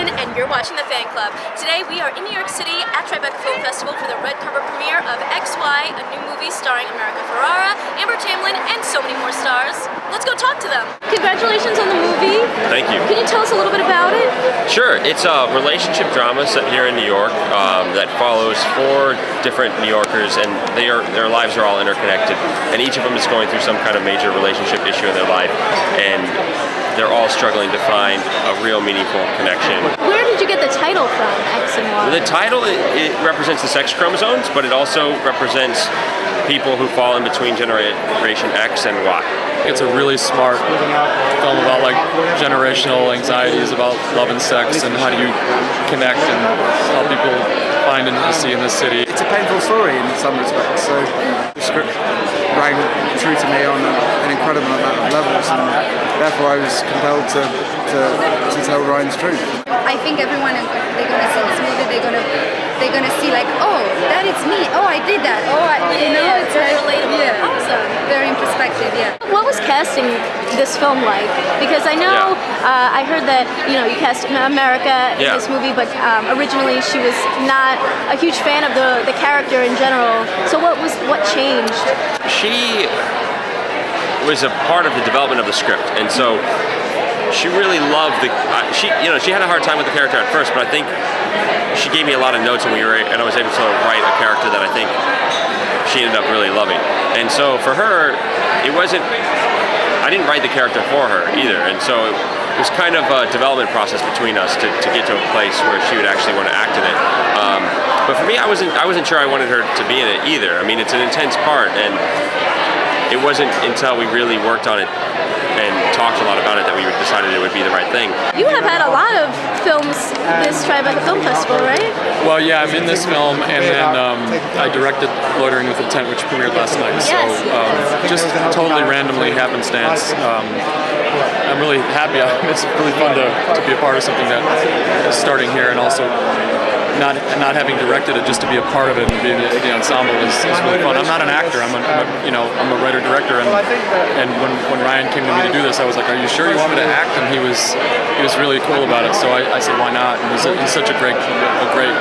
Kristen, and you're watching The Fan Club. Today we are in New York City at Tribeca Film Festival for the red carpet premiere of XY, a new movie starring America Ferrera, Tamblyn, and so many more stars. Let's go talk to them. Congratulations on the movie. Thank you. Can you tell us a little bit about it? Sure. It's a relationship drama set here in New York that follows 4 different New Yorkers, and their lives are all interconnected, and each of them is going through some kind of major relationship issue in their life, and they're all struggling to find a real meaningful connection. Where did you get the title from, X and Y? The title, it represents the sex chromosomes, but it also represents people who fall in between generation X and Y. It's a really smart film about like generational anxieties about love and sex and how do you connect and how people find intimacy in this city. It's a painful story in some respects, so the script rang true to me on an incredible amount of levels, and therefore I was compelled to tell Ryan's truth. I think everyone, they're gonna see this movie, they're gonna see like, oh, that is me, oh, I did that, oh, it's very relatable. Yeah. Awesome. Very in perspective, yeah. What was casting this film like? Because I know, I heard that, you cast America in this movie, but originally she was not a huge fan of the character in general. So what changed? She was a part of the development of the script, and so she really loved she had a hard time with the character at first, but I think she gave me a lot of notes, and I was able to write a character that I think she ended up really loving. And so for her, I didn't write the character for her either, and so it was kind of a development process between us to get to a place where she would actually want to act in it. But for me, I wasn't sure I wanted her to be in it either. I mean, it's an intense part, and it wasn't until we really worked on it and talked a lot about it that we decided it would be the right thing. You have had a lot of films this Tribeca Film Festival, right? Well, yeah, I'm in this film, and then I directed Loitering with Intent, which premiered last night. So just totally randomly happenstance. I'm really happy. It's really fun to be a part of something that is starting here, and also not having directed it, just to be a part of it and being the ensemble is really fun. I'm not an actor. I'm a writer-director, and when Ryan came to me to do this, I was like, "Are you sure you want me to act?" And he was really cool about it. So I said, "Why not?" And he's such a great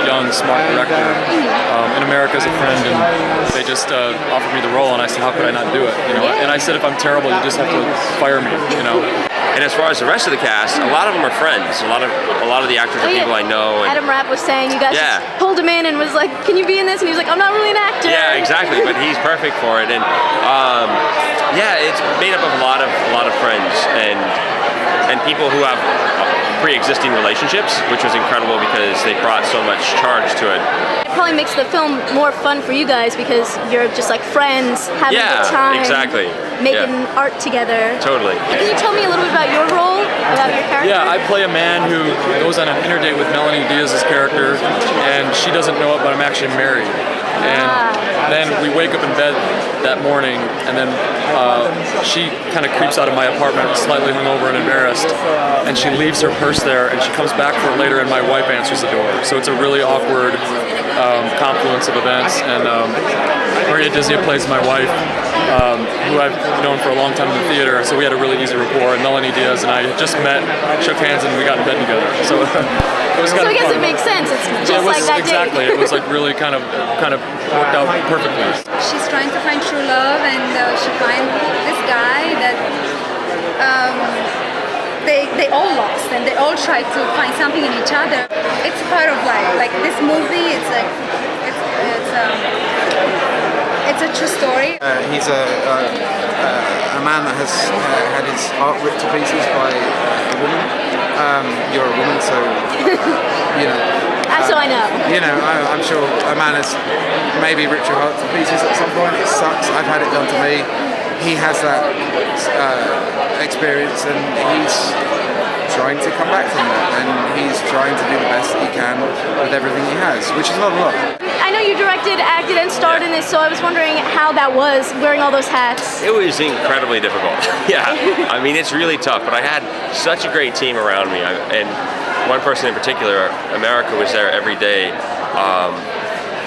young, smart director. And America's a friend, and they just offered me the role, and I said, "How could I not do it?" And I said, "If I'm terrible, you just have to fire me." And as far as the rest of the cast, a lot of them are friends. A lot of the actors are people I know. And Adam Rapp was saying you guys just pulled him in and was like, "Can you be in this?" And he was like, "I'm not really an actor." Yeah, exactly. But he's perfect for it. And it's made up of a lot of friends and people who have pre-existing relationships, which was incredible because they brought so much charge to it. It probably makes the film more fun for you guys because you're just like friends having a good time. Exactly. Making art together. Totally. Can you tell me a little bit about your role, about your character? Yeah, I play a man who goes on an interdate with Melonie Diaz's character, and she doesn't know it, but I'm actually married. And then we wake up in bed that morning, and then she kind of creeps out of my apartment, slightly hungover and embarrassed, and she leaves her purse there, and she comes back for it later, and my wife answers the door. So it's a really awkward confluence of events, and Maria Disney plays my wife, who I've known for a long time in the theater, so we had a really easy rapport, and Melonie Diaz and I had just met, shook hands, and we got in bed together. So it was kind of fun. So I guess it makes sense. It's just like that date. Exactly. It was like really kind of worked out perfectly. She's trying to find true love, and she finds this guy that they all lost, and they all try to find something in each other. It's part of life. Like this movie, it's a true story. He's a man that has had his heart ripped to pieces by a woman. You're a woman, so So I know. I'm sure a man has maybe ripped your heart to pieces at some point. It sucks. I've had it done to me. He has that experience, and he's trying to come back from that, and he's trying to do the best that he can with everything he has, which is not a lot. I know you directed, acted, and starred in this, so I was wondering how that was, wearing all those hats. It was incredibly difficult. I mean, it's really tough, but I had such a great team around me, and one person in particular, America, was there every day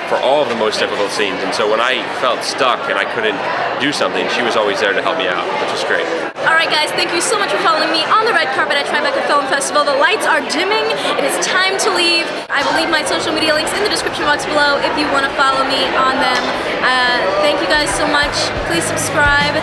for all of the most difficult scenes, and so when I felt stuck and I couldn't do something, she was always there to help me out, which was great. All right, guys, thank you so much for following me on the red carpet at Tribeca Film Festival. The lights are dimming. It is time to leave. I will leave my social media links in the description box below if you want to follow me on them. Thank you guys so much. Please subscribe.